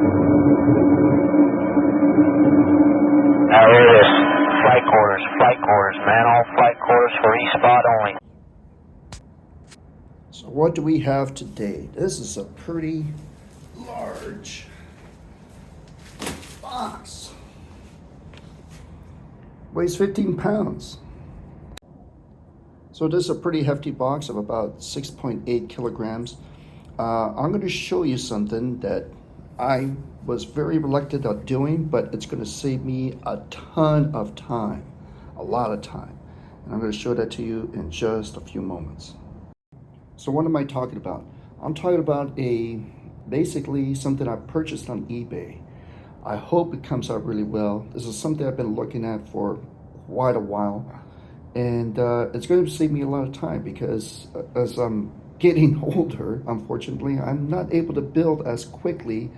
Now here it is. Flight quarters, man. All flight quarters for each spot only. So what do we have today? This is a pretty large box. Weighs 15 pounds. So this is a pretty hefty box of about 6.8 kilograms. I'm going to show you something that I was very reluctant of doing, but it's going to save me a ton of time, a lot of time. And I'm going to show that to you in just a few moments. So what am I talking about? I'm talking about basically something I purchased on eBay. I hope it comes out really well. This is something I've been looking at for quite a while. And it's going to save me a lot of time because as I'm getting older, unfortunately, I'm not able to build as quickly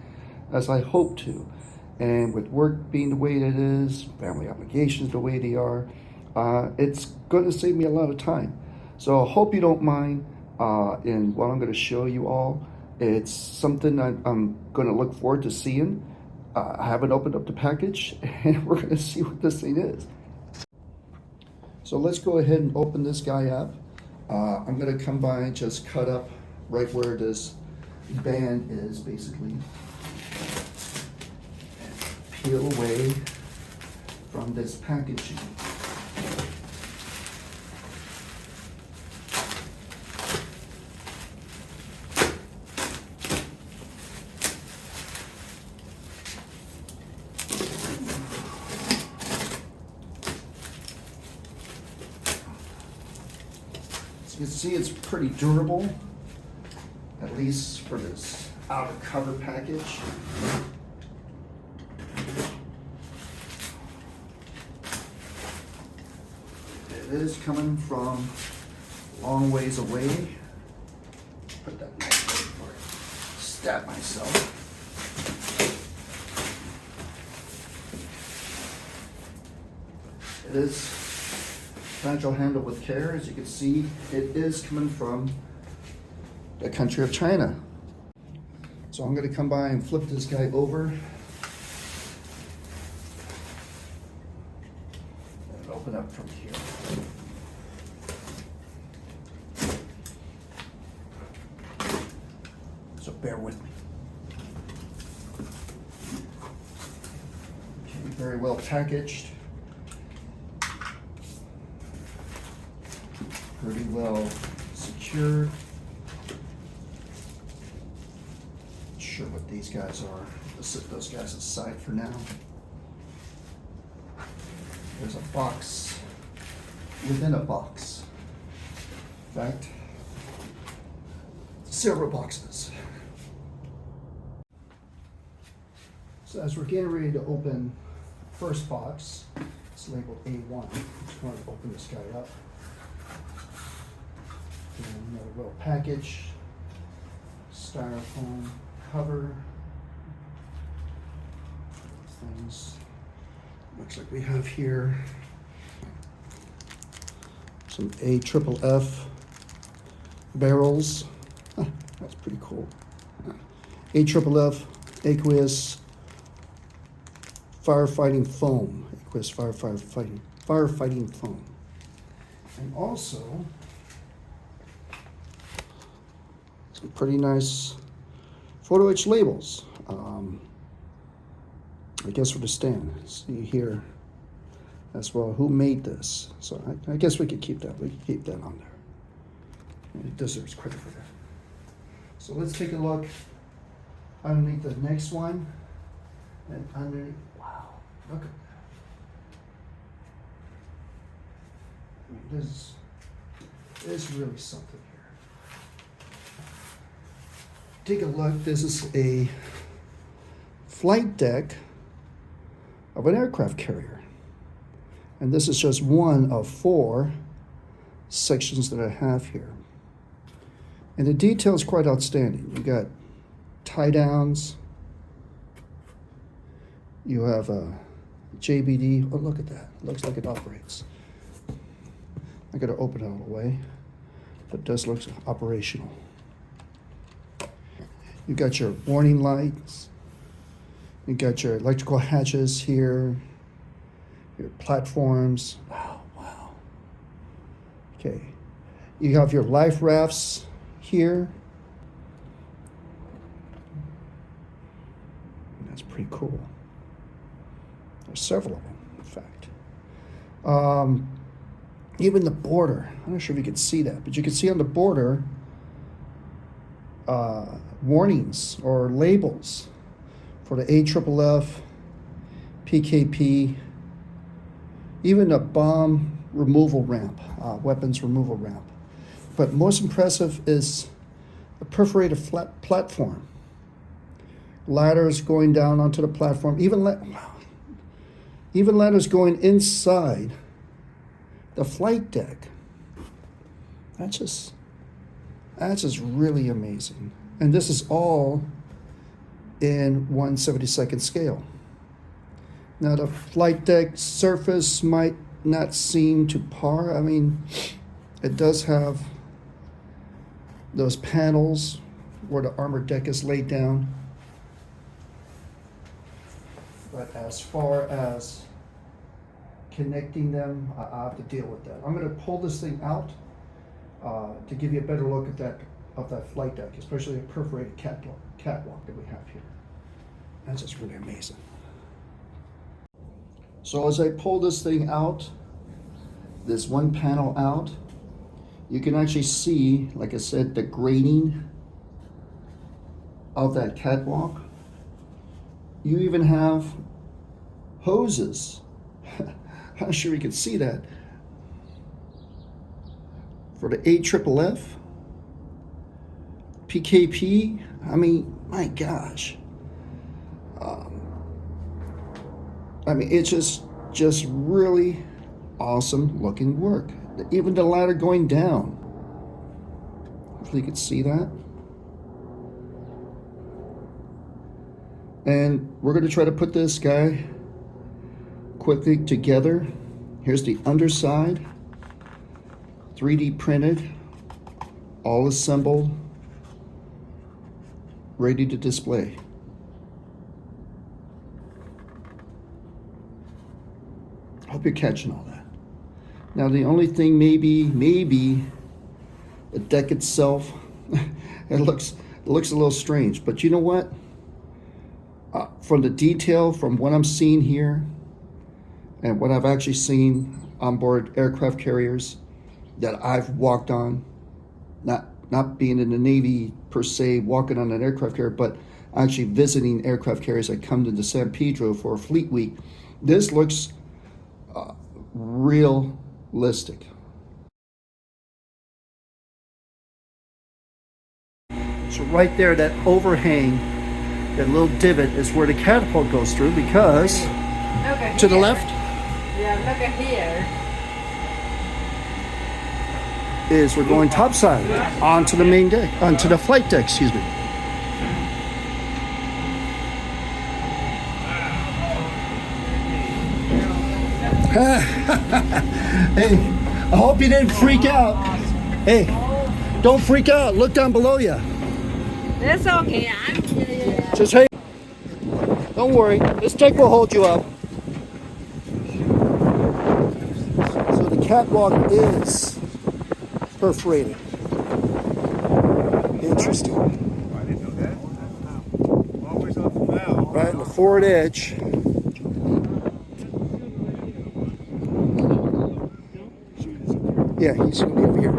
as I hope to. And with work being the way it is, family obligations the way they are, it's going to save me a lot of time. So I hope you don't mind in what I'm going to show you all. It's something I'm going to look forward to seeing. I haven't opened up the package, and we're going to see what this thing is. So let's go ahead and open this guy up. I'm going to come by and just cut up right where this band is, basically. And peel away from this packaging. You can see it's pretty durable, at least for this outer cover package. It is coming from a long ways away. Put that nice way before I stab myself. It is fragile handle with care. As you can see, it is coming from the country of China. So I'm going to come by and flip this guy over and open up from here. So bear with me. Okay, very well packaged. Pretty well secured. Not sure what these guys are. Let's set those guys aside for now. There's a box within a box. In fact, several boxes. So as we're getting ready to open the first box, it's labeled A1. I'm just going to open this guy up. And another well package, styrofoam cover. Things. Looks like we have here some AFFF barrels. Huh, that's pretty cool. AFFF aqueous firefighting foam. Aqueous firefighting foam. And also some pretty nice photo etch labels. I guess for the stand. See here as well who made this. So I guess we could keep that. We could keep that on there. It deserves credit for that. So let's take a look underneath the next one. And underneath, wow, look at that. I mean, this is really something here. Take a look. This is a flight deck of an aircraft carrier. And this is just one of 4 sections that I have here. And the detail is quite outstanding. You got tie downs. You have a JBD. Oh, look at that. Looks like it operates. I gotta open it all the way, but it does look operational. You got your warning lights, You got your electrical hatches here, your platforms. Wow, wow. Okay. You have your life rafts here. That's pretty cool. There's several of them, in fact. Even the border. I'm not sure if you can see that, but you can see on the border warnings or labels for the AFFF, PKP, even a bomb removal ramp, weapons removal ramp. But most impressive is a perforated flat platform. Ladders going down onto the platform, even ladders going inside the flight deck. That's just really amazing. And this is all in 1/72nd scale. Now the flight deck surface might not seem to par. I mean, it does have those panels where the armored deck is laid down. But as far as connecting them, I have to deal with that. I'm going to pull this thing out to give you a better look at that flight deck, especially a perforated catwalk that we have here. That's just really amazing. So as I pull this thing out, this one panel out, you can actually see, like I said, the grading of that catwalk. You even have hoses. I'm sure you can see that. For the AFFF, PKP, I mean, my gosh. I mean, it's just really awesome looking work. Even the ladder going down. Hopefully you can see that. And we're going to try to put this guy quickly together. Here's the underside, 3D printed, all assembled, ready to display. Hope you're catching all that. Now the only thing maybe the deck itself, it looks a little strange, but you know what? From the detail, from what I'm seeing here, and what I've actually seen on board aircraft carriers that I've walked on, not being in the Navy per se, walking on an aircraft carrier, but actually visiting aircraft carriers that come to San Pedro for a fleet week, this looks realistic. So right there, that overhang, that little divot is where the catapult goes through, because to the left, yeah, look at here, is we're going topside onto the main deck, onto the flight deck, excuse me. Hey, I hope you didn't freak out. Hey, don't freak out. Look down below you. It's okay. Just hey, don't worry. This deck will hold you up. So the catwalk is perforated. Interesting. I didn't know that. Always off the bow. Right in the forward edge. Yeah, he's gonna be over here.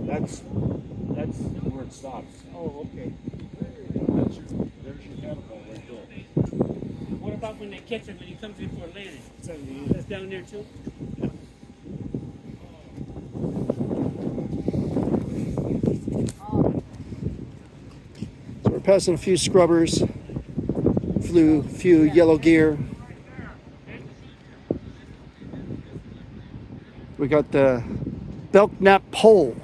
That's where it stops. Oh, okay. There's your catapult right there. What about when they catch him when he comes in for a landing? That's down there too? So we're passing a few scrubbers, few yellow gear. We got the Belknap pole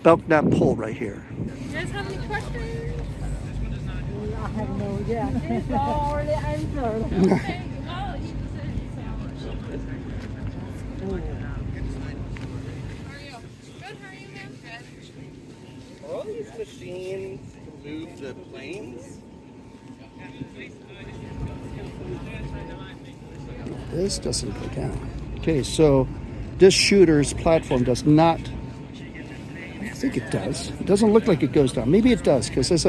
right here. You guys have any questions? I have no idea. It's already answered. Okay. Oh, he How are you, ma'am? Good. Are all these machines to move the planes? This doesn't go down. Okay, so this shooter's platform does not, I think it does. It doesn't look like it goes down. Maybe it does, because there's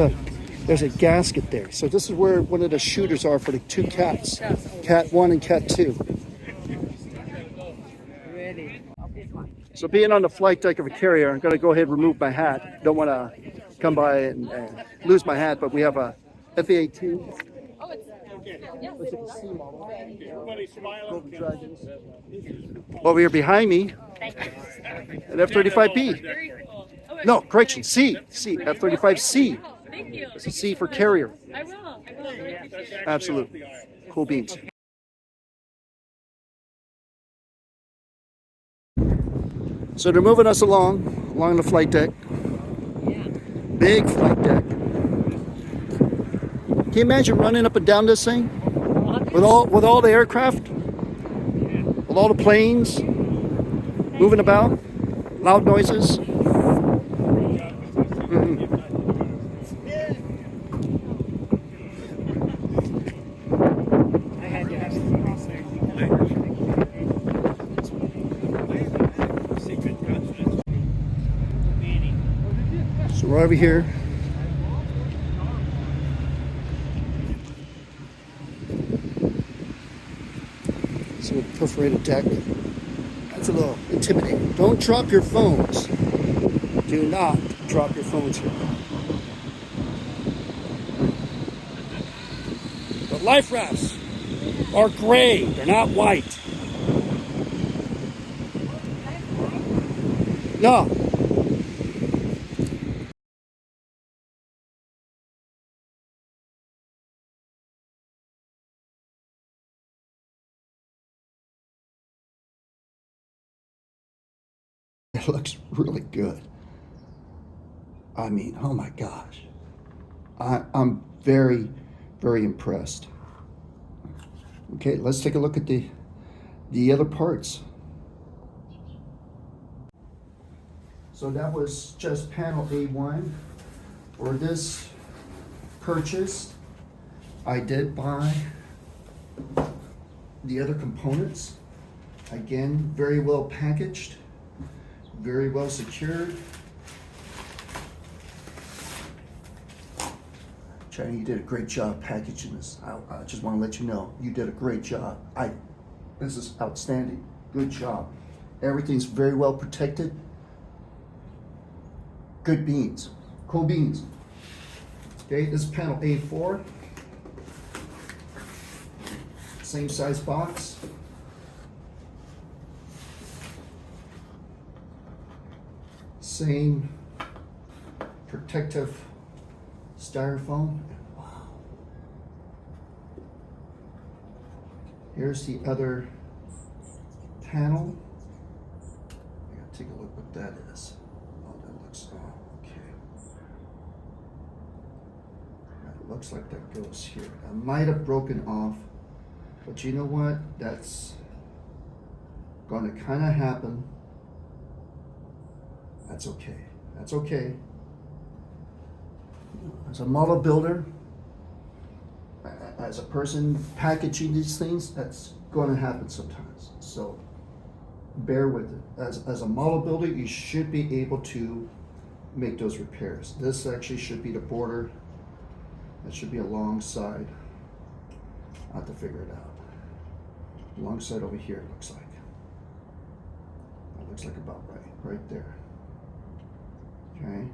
a gasket there. So this is where one of the shooters are for the two cats, Cat 1 and Cat 2. So being on the flight deck of a carrier, I'm going to go ahead and remove my hat. Don't want to come by and lose my hat, but we have a FA-18. Over here behind me, an F-35B. No, correction, C, F-35C. Thank you. It's a C for carrier. I will. Absolutely. Cool beans. So they're moving us along the flight deck. Big flight deck. Can you imagine running up and down this thing? With all the aircraft? With all the planes moving about? Loud noises? So we're over here. So a perforated deck. That's a little intimidating. Don't drop your phones. Do not drop your phones here. The life rafts are gray. They're not white. No. It looks really good. I mean, oh my gosh. I'm very, very impressed. Okay, let's take a look at the other parts. So that was just panel A1. For this purchase, I did buy the other components. Again, very well packaged, very well secured. China, you did a great job packaging this. I just want to let you know, you did a great job. This is outstanding. Good job. Everything's very well protected. Good beans. Cool beans. Okay, this is panel A4. Same size box. Same protective styrofoam. Wow. Here's the other panel. I gotta take a look what that is. Oh, that looks, okay. It looks like that goes here. I might have broken off, but you know what? That's gonna kind of happen. That's okay. That's okay. As a model builder, as a person packaging these things, that's going to happen sometimes. So bear with it. As a model builder, you should be able to make those repairs. This actually should be the border. That should be alongside. I have to figure it out. Alongside over here, it looks like. That looks like about right there. Okay.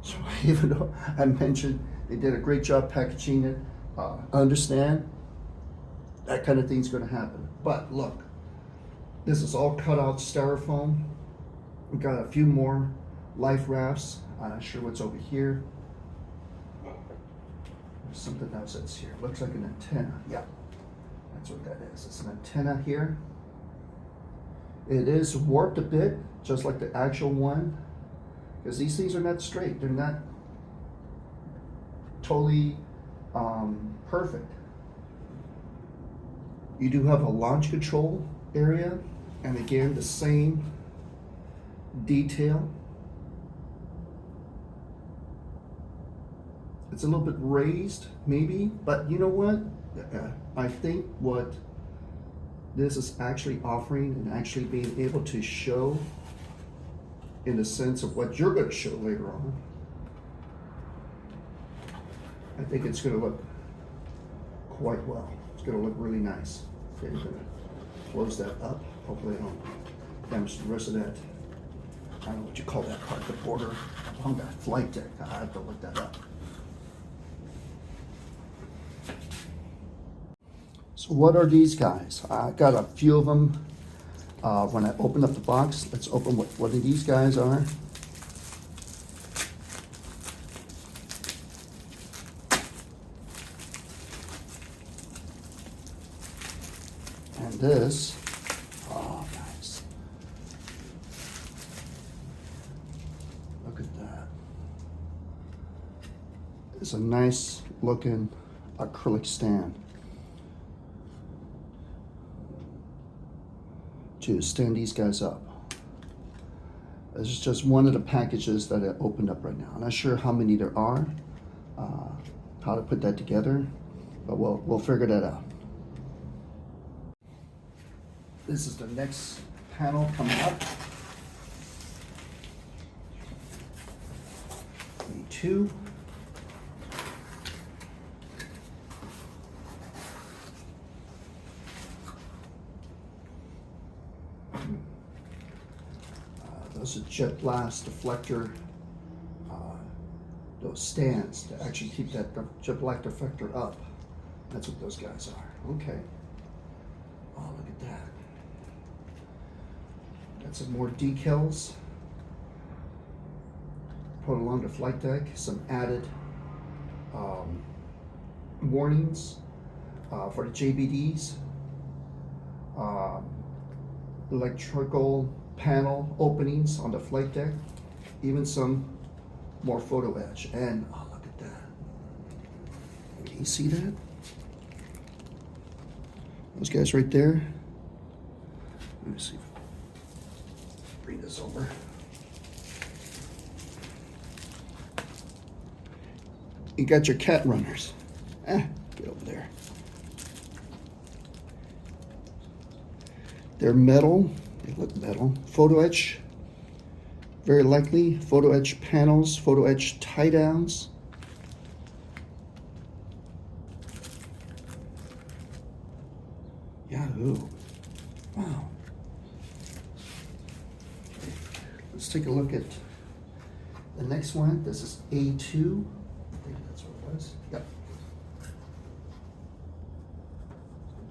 So even though I mentioned they did a great job packaging it, understand that kind of thing's going to happen. But look, this is all cut out styrofoam. We got a few more life rafts. I'm not sure what's over here. There's something else that's here. Looks like an antenna. Yeah, that's what that is. It's an antenna here. It is warped a bit, just like the actual one. Because these things are not straight. They're not totally perfect. You do have a launch control area, and again, the same detail. It's a little bit raised, maybe, but you know what? I think what this is actually offering and actually being able to show in the sense of what you're going to show later on. I think it's going to look quite well. It's going to look really nice. Okay, I'm going to close that up. Hopefully I don't damage the rest of that. I don't know what you call that part, the border along that flight deck. I have to look that up. So what are these guys? I got a few of them. When I open up the box, let's open what these guys are. And this, oh nice. Look at that. It's a nice looking acrylic stand to stand these guys up. This is just one of the packages that I opened up right now. I'm not sure how many there are, how to put that together, but we'll figure that out. This is the next panel coming up. A2. Those are jet blast deflector, those stands to actually keep that jet blast deflector up. That's what those guys are. Okay. Oh, look at that. Got some more decals. Put along the flight deck. Some added warnings for the JBDs. Electrical panel openings on the flight deck, even some more photo etch. And oh, look at that. Can you see that? Those guys right there. Let me see. Bring this over. You got your cat runners. Get over there. They're metal. They look metal. Photo etch, very likely. Photo etch panels, photo etch tie downs. Yahoo! Wow. Okay. Let's take a look at the next one. This is A2. I think that's what it was. Yep.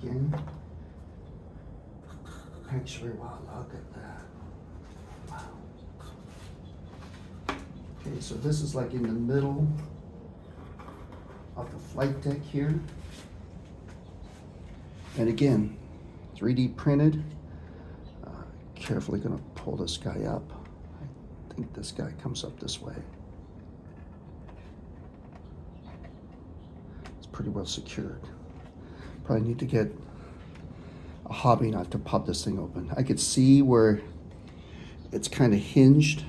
Again. Actually, wow, look at that. Wow. Okay, so this is like in the middle of the flight deck here. And again, 3D printed. Carefully gonna pull this guy up. I think this guy comes up this way. It's pretty well secured. Probably need to get a hobby knot to pop this thing open. I could see where it's kind of hinged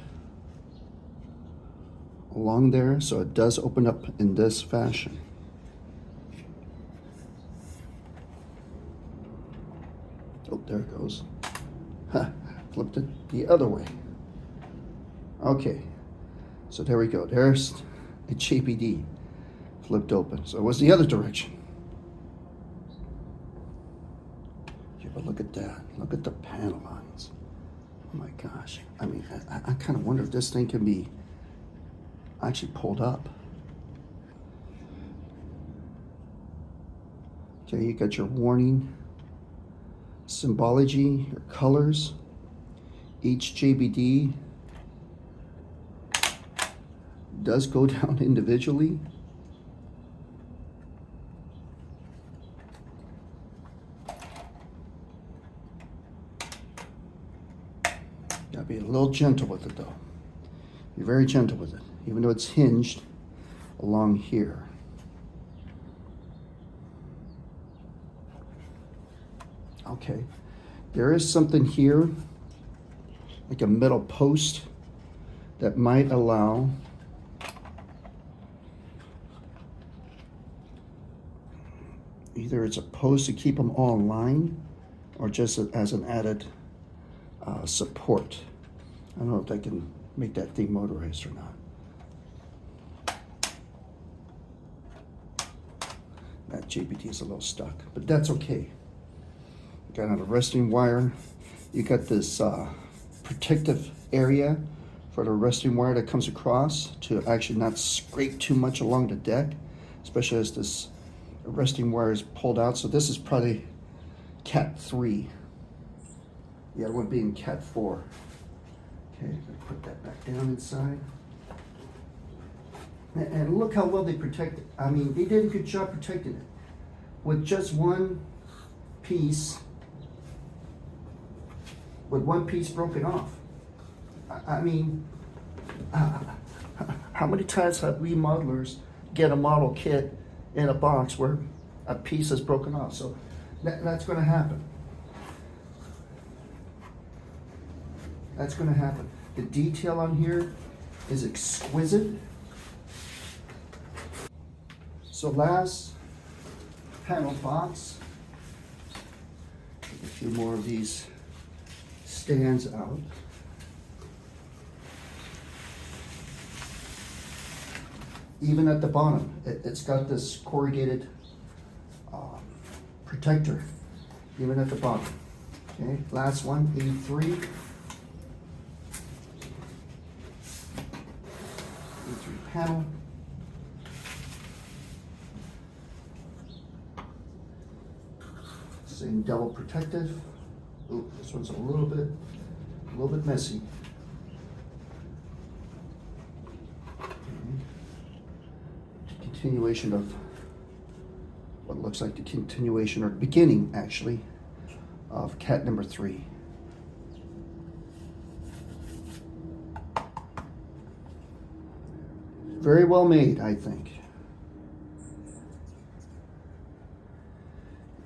along there, so it does open up in this fashion. Oh, there it goes. Flipped it the other way. Okay, so there we go. There's a JPD flipped open. So it was the other direction. But look at that. Look at the panel lines. Oh my gosh. I mean, I kind of wonder if this thing can be actually pulled up. Okay, you got your warning symbology, your colors. Each JBD does go down individually. Gotta be a little gentle with it though. Be very gentle with it, even though it's hinged along here. Okay, there is something here, like a metal post that might allow either it's a post to keep them all in line, or just as an added support. I don't know if I can make that thing motorized or not. That JPT is a little stuck, but that's okay. Got a resting wire. You got this protective area for the resting wire that comes across to actually not scrape too much along the deck, especially as this resting wire is pulled out. So this is probably Cat 3. The other one being Cat 4. Okay, gonna put that back down inside. And look how well they protect it. I mean, they did a good job protecting it. With just one piece, broken off. I mean, how many times have we modelers get a model kit in a box where a piece is broken off? So that's going to happen. That's going to happen. The detail on here is exquisite. So last panel box, take a few more of these stands out. Even at the bottom, it's got this corrugated protector, even at the bottom. Okay, last one, 83. 83 panel. Same double protective. Ooh, this one's a little bit messy. Continuation of what looks like the continuation or beginning actually of cat number 3. Very well made, I think.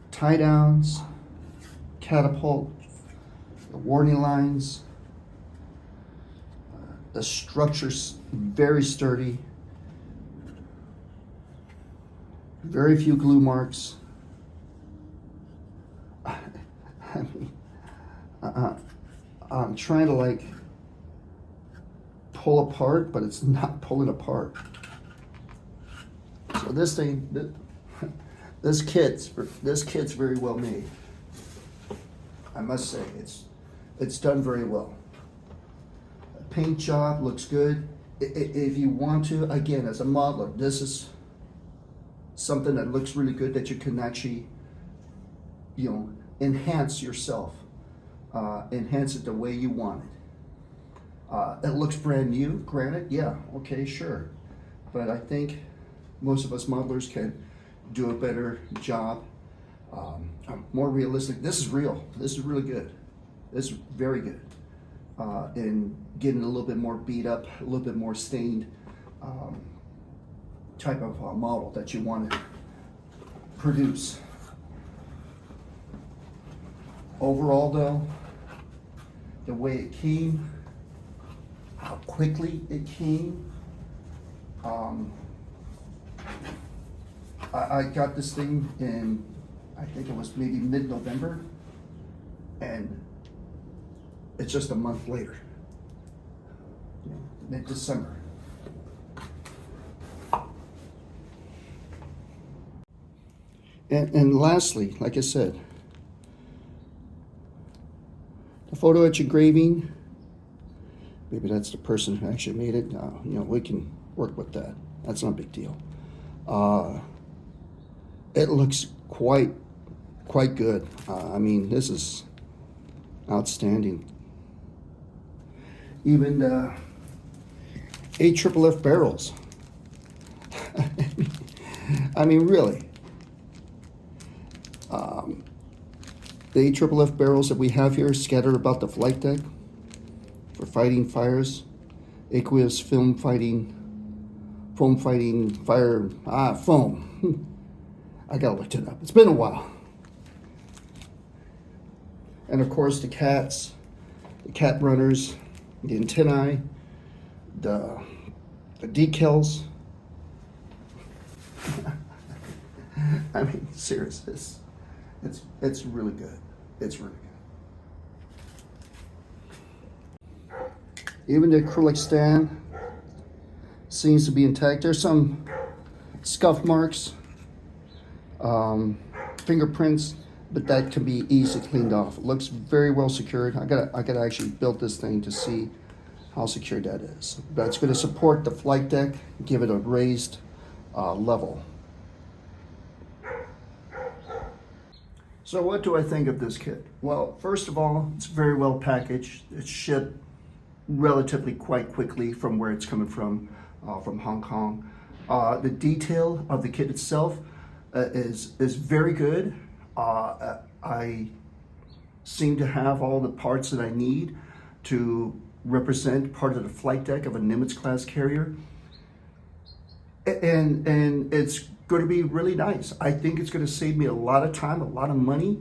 Tie downs, catapult, the warning lines, the structure's very sturdy. Very few glue marks. I mean, I'm trying to like pull apart, but it's not pulling apart. So this thing, this kit's very well made. I must say, it's done very well. The paint job looks good. If you want to, again, as a modeler, this is something that looks really good that you can actually, enhance yourself, enhance it the way you want it. It looks brand new, granted, yeah, okay, sure. But I think most of us modelers can do a better job, more realistic. This is real, this is really good. This is very good. And getting a little bit more beat up, a little bit more stained, type of model that you want to produce. Overall though, the way it came, how quickly it came, I got this thing in, I think it was maybe mid-November, and it's just a month later, mid-December. And lastly, like I said, the photo etch engraving, maybe that's the person who actually made it. We can work with that. That's not a big deal. It looks quite good. I mean, this is outstanding. Even the AFFF barrels. I mean, really. The AFFF barrels that we have here scattered about the flight deck for fighting fires, aqueous foam fighting fire, foam. I gotta look it up. It's been a while. And of course the cats, the cat runners, the antennae, the decals. I mean, serious, it's really good. It's really good. Even the acrylic stand seems to be intact. There's some scuff marks, fingerprints, but that can be easily cleaned off. It looks very well secured. I gotta actually build this thing to see how secure that is. But it's going to support the flight deck, give it a raised level. So what do I think of this kit? Well, first of all, it's very well packaged. It's shipped relatively quite quickly from where it's coming from Hong Kong. The detail of the kit itself is very good. I seem to have all the parts that I need to represent part of the flight deck of a Nimitz class carrier. And it's going to be really nice. I think it's going to save me a lot of time, a lot of money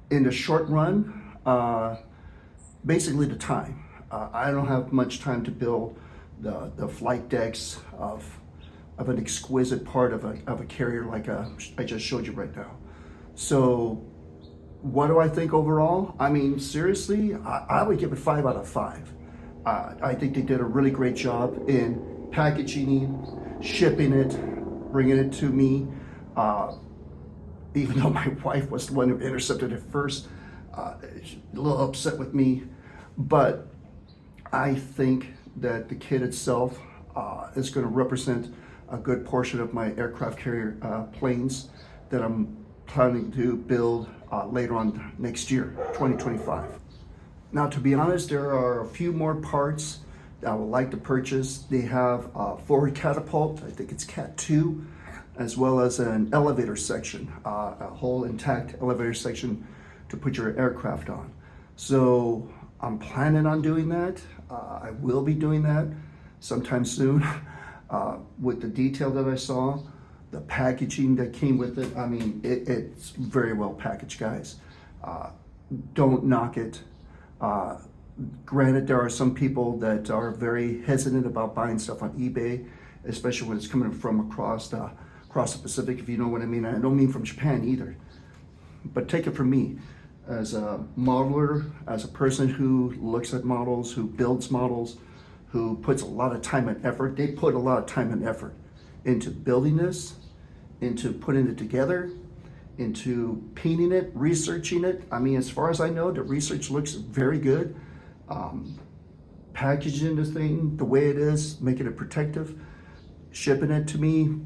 in the short run. Basically the time. I don't have much time to build the flight decks of an exquisite part of a carrier like I just showed you right now. So what do I think overall? I mean, seriously, I would give it 5 out of 5. I think they did a really great job in packaging it, shipping it, bringing it to me. Even though my wife was the one who intercepted it first, she's a little upset with me. But I think that the kit itself is going to represent a good portion of my aircraft carrier planes that I'm planning to build later on next year, 2025. Now, to be honest, there are a few more parts that I would like to purchase. They have a forward catapult, I think it's Cat 2, as well as an elevator section, a whole intact elevator section to put your aircraft on. So I'm planning on doing that. I will be doing that sometime soon. With the detail that I saw, the packaging that came with it, I mean, it's very well packaged, guys. Don't knock it. Granted, there are some people that are very hesitant about buying stuff on eBay, especially when it's coming from across the Pacific, if you know what I mean. I don't mean from Japan either. But take it from me, as a modeler, as a person who looks at models, who builds models, who puts a lot of time and effort. They put a lot of time and effort into building this, into putting it together, into painting it, researching it. I mean, as far as I know, the research looks very good. Packaging the thing the way it is, making it protective, shipping it to me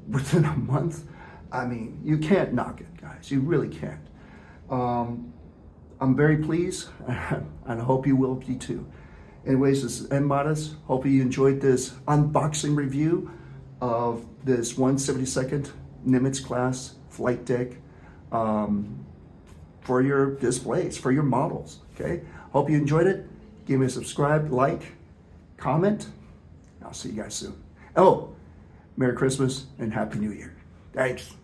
within a month. I mean, you can't knock it, guys. You really can't. I'm very pleased, and I hope you will be too. Anyways, this is NModus. Hope you enjoyed this unboxing review of this 172nd Nimitz class flight deck for your displays, for your models, okay? Hope you enjoyed it. Give me a subscribe, like, comment. I'll see you guys soon. Oh, Merry Christmas and Happy New Year. Thanks.